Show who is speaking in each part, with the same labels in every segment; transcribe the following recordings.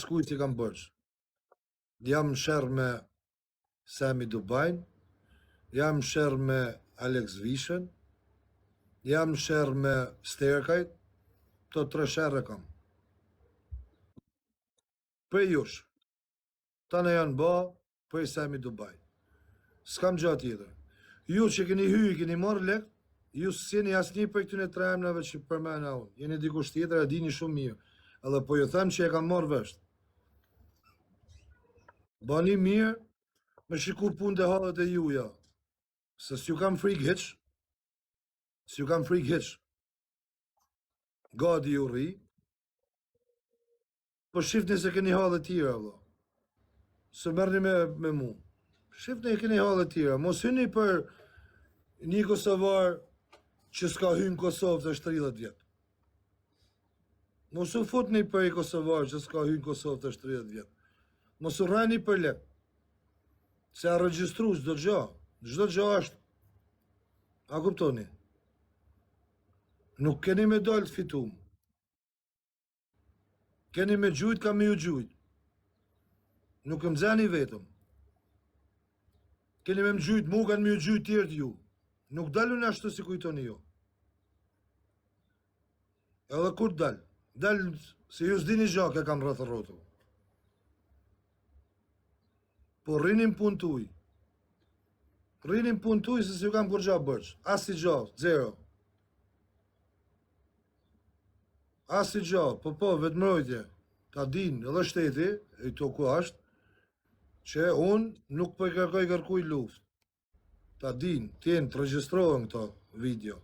Speaker 1: askujt i kam bërç. Jam në sherr me Sami Dubajn, jam në sherr me Alex Vishën, jam në sherr me Sterkajt, të 3 sherre kam. Për jush, tane janë ba, për Sami Dubaj. S'kam gjatë tjetër. Ju që keni hyj, keni marrë lek, ju s'jeni asnjë për këtyne 3 emnave që përmena unë. Jeni dikush tjetër, e dini shumë mirë. Edhe po ju them që e kam marrë vesh. Bani mirë, me shiku punë të hallet e juja. Se s'ju kam frikë hiç. S'ju kam frikë hiç. Gadi ju rri. Po shifni se keni hallet tjera, valla. Se merrni me mu. Shifni keni hallet tjera. Mos hyni për një kosovar që s'ka hynë Kosovë të 30 vjetë. Mos u futni për i kosovar që s'ka hynë Kosovë të 30 vjetë. Mos u rrani për lek. Se a regjistru çdo gjë. Çdo gjë është. A kuptoni? Nuk keni me dalë të fitum. Keni me gjujt, ka me ju gjujt. Nuk më zani vetëm. Keni me më gjujt mu, kanë me ju gjujt tjerët ju. Nuk dalun ashtu si kujtoni ju. Edhe kur dal? Dal se ju s'dini gjak e kam rreth rrotull. Po rrinim punë tuj. Rrinim punë tuj se si ju kam kur gja bërç. As si gja, zero. As si gja, po, vetëmbrojtje. Ta din, edhe shteti, e to ku ashtë, që unë nuk po i kërkoj kërkuj luft. Ta din, tjenë të regjistrohen këto video.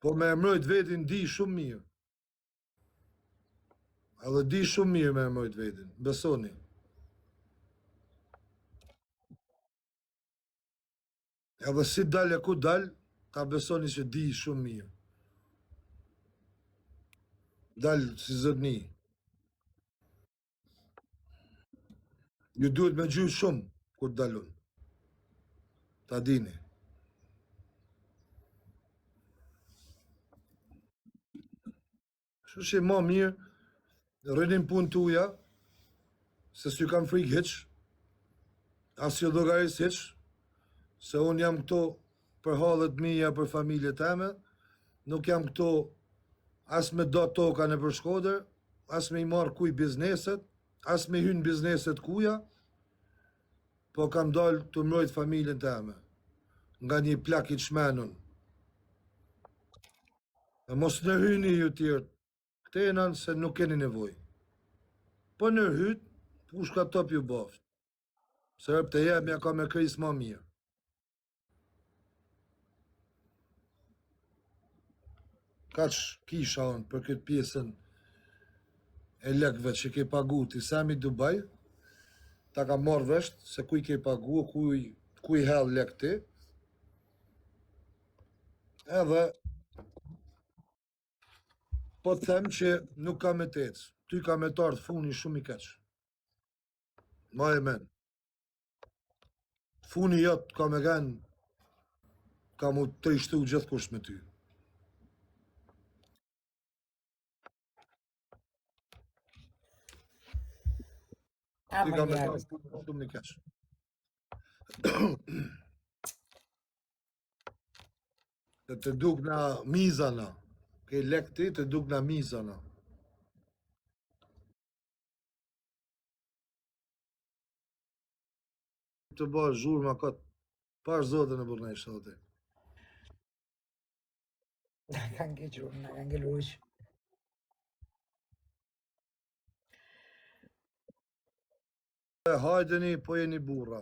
Speaker 1: Po me emrojt vetin di shumë mirë. Edhe di shumë mirë me emrojt vetin, besoni. Edhe si dal e ku dal, ta besoni që di shumë mirë. Dal si zotni. Ju duhet me gjyë shumë kur dalun. Ta dini. Kështu që ma mirë, rrinim punë tuja, se s'ju kam frikë hiç, as ju llogaris hiç, se unë jam këto për hallet mija, për familje teme, nuk jam këto as me do toka në për Shkodër, as me i marë kuj bizneset, as me hynë bizneset kuja, po kam dalë të mbrojt familjen teme, nga një plak i çmenun. E mos në hyni ju tjerë, këtenan se nuk keni nevoj. Po në hyt, push ka top ju baft. Se rëp të jemja ka me kris ma mirë. Ka që kisha unë për këtë pjesën e lekve që ke pagu ti Sami Dubaj, ta ka marrë vesht se kuj ke pagu, kuj hell lek ti, edhe po të them që nuk ka me tecë, ty ka me tartë funi shumë i keqë. Ma e men. Funi jotë ka me gen, ka mu të trishtu gjithë kush me ty. Ty ka me tartë funi shumë i keqë. Të duk na mizana, ke lek ti të duk na mizana. Të bërë zhurë ma këtë, pash zotën e burnej shëllë.
Speaker 2: Na kanë kequr, na kanë keluq.
Speaker 1: Hajdeni, po jeni burra.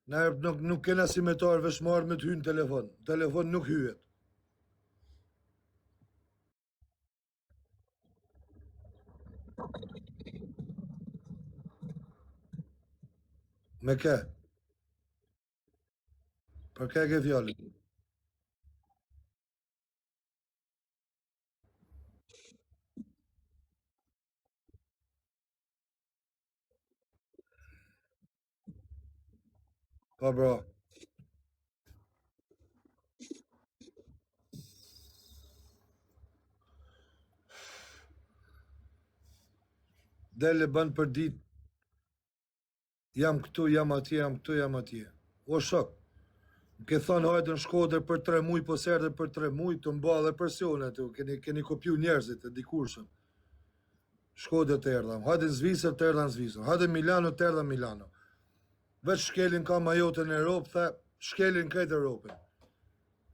Speaker 1: Nuk kena si me tarë veshmarë me të hynë telefon. Telefon nuk hyet. Me ke? Për ke fjallin? Pa bra. dele bën për ditë, jam këtu, jam atje, jam këtu, jam atje. O shok, më ke thonë hajde në Shkodër për 3 muj, po serde për 3 muj, të mba dhe presionet, keni kopju njerëzit e dikurshëm. Shkodër të erdham, hajde në Zvicër të erdham në Zvicër, hajde Milano të erdham Milano. Veç shkelin ka majotën e Europë, the, shkelin këtë Europën.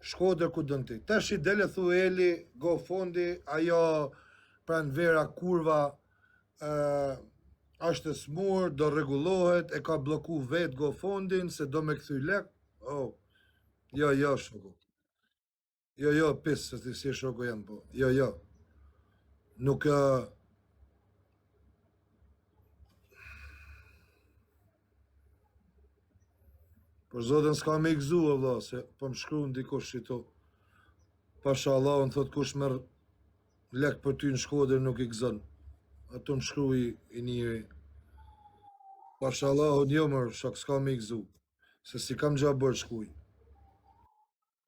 Speaker 1: Shkodër ku dënë ti. Tash i dele thu Eli, go fondi, ajo pranvera kurva, është e smur, do rregullohet, e ka bloku vetë go fondin, se do me këthy lek. Oh, jo, shoku. Jo, pis, se ti si shoku jam, po. Jo. Nuk, për zotin s'ka me i gzu, Allah, se po më shkru në dikush që to. Pasha Allah, në thot kush merë lek për ty në Shkodër nuk i gëzën. Ato më shkru i njëri. Pasha Allah, unë jo mërë, shak s'ka me i gëzu. Se si kam gja bërë shkuj.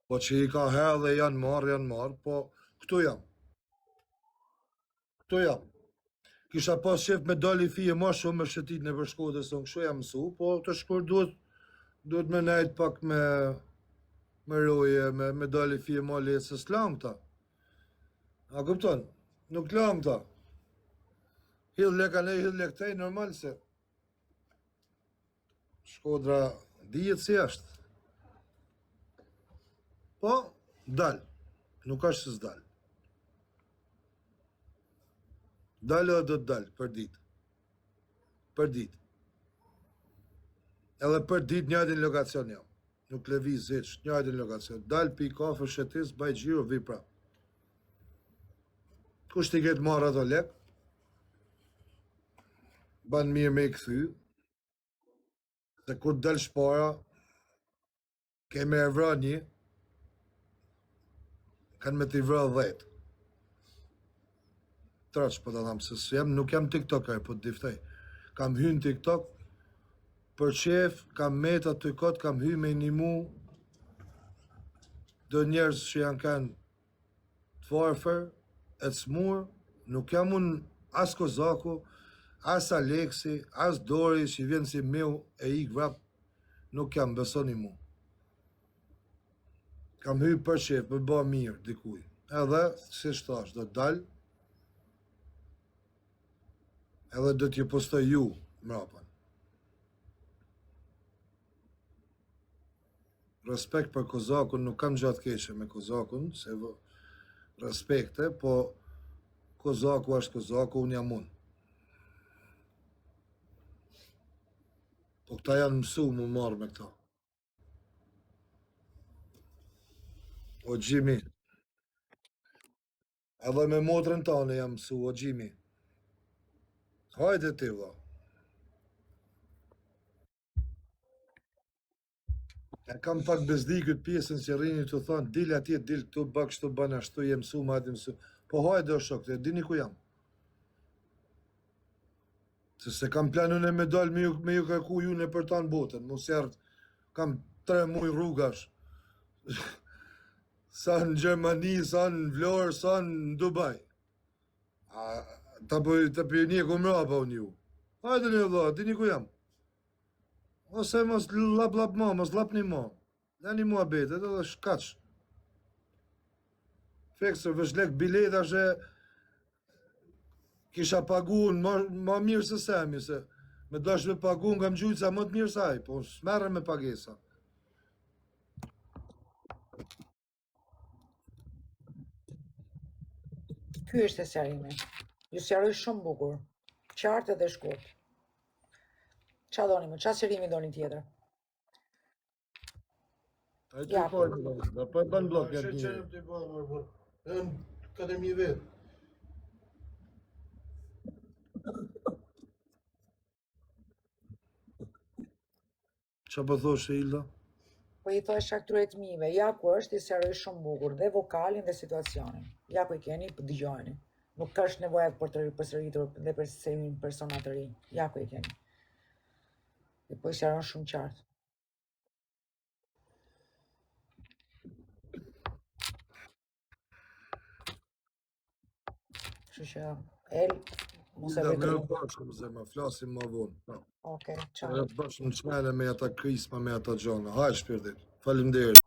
Speaker 1: Po që i ka herë dhe janë marë, po këtu jam. Kisha pas qef me dali fije ma shumë me shëtit në për Shkodër, se unë kështu jam mësu, po të shkur duhet me nejt pak me roje, me dali fije ma letë, se s'lam ta. A kupton? Nuk lam ta. Hidh leka ne, hidh lek tej, normal se Shkodra dijet si është. Po, dal. Nuk është se s'dal. Dalë dhe do të dalë, për ditë. Për ditë. Edhe për ditë njëjtin lokacion jam. Nuk lëviz hiç, njëjtin lokacion. Dalë pi kafe, shetis, baj gjiro, vi pra. Kush t'i ketë marrë ato lek? Ban mirë me i këthy. Se kur del shpara, keme e vra një, kanë me t'i vra 10. Traç, po të thamë, se nuk jam TikToker, po të diftej. Kam hynë TikTok, për qef, kam meta të kot, kam hy me një mu, do njerës që janë kanë të farëfër, e të smur, nuk jam unë as Kozaku, as Aleksi, as Dori, që vjen si meu e ik vrap, nuk jam besoni mu. Kam hy për qef, për ba mirë, dikuj. Edhe, si shtash, do të dalë, edhe do t'ju postoj ju, mrapan. Respekt për Kozakun, nuk kam gjatë keqe me Kozakun, se respekte, po Kozaku është Kozaku, unë jam unë. Po këta janë mësu mu marrë me këta. O Gjimi. Edhe me motrën tane jam mësu, o Gjimi. Hajde ti, vla. E kam pak bezdi këtë pjesën që rini të thonë, dil atje, dil këtu, bak shtu, banë ashtu, jem mësu, ma ati mësu. Po hajde o shok, të dini ku jam. Se kam planun e me dal me ju kërku ju në për tanë botën, mos jartë, kam 3 muj rrugash. Sa në Gjermani, sa në Vlorë, sa në Dubai. Ta për një ku mra pa unë ju. Hajde një vla, dini ku jam. Ose mos lap ma, mos lap një ma. Dhe një mua betet edhe shkaq. Feksër, vëshlek bileta që kisha pagun ma mirë se semi, se me dash me pagun nga më gjujtë sa më të mirë saj, po s'merre me pagesa.
Speaker 2: Ky është e sjarimi. Ju sjaroj shumë bukur. Qartë edhe shkurt. Qa doni më? Qa sjarimi doni tjetër?
Speaker 1: A i të pojnë, dhe po e bën blok e një.
Speaker 3: Qërëm të i bërë, e në akademi vetë.
Speaker 1: Qa po thoshe, Ilda?
Speaker 2: Po i thoj shakturet mive, ja ku është i sjaroj shumë bukur, dhe vokalin dhe situacionin. Ja ku i keni, për dëgjojni. Nuk është nevojat për të përsëritur dhe për serimin persona të ri. Ja ku i keni. I po i sjaron shumë qartë. Kështu që, El, Mos e
Speaker 1: Hilda, merë
Speaker 2: vetëm.
Speaker 1: bashkë, më zemra, flasim më vonë. Po.
Speaker 2: Okej,
Speaker 1: Merë
Speaker 2: ciao.
Speaker 1: bashkë në çmele me ata krisma, me ata gjona. Hajde shpirtit. Faleminderit.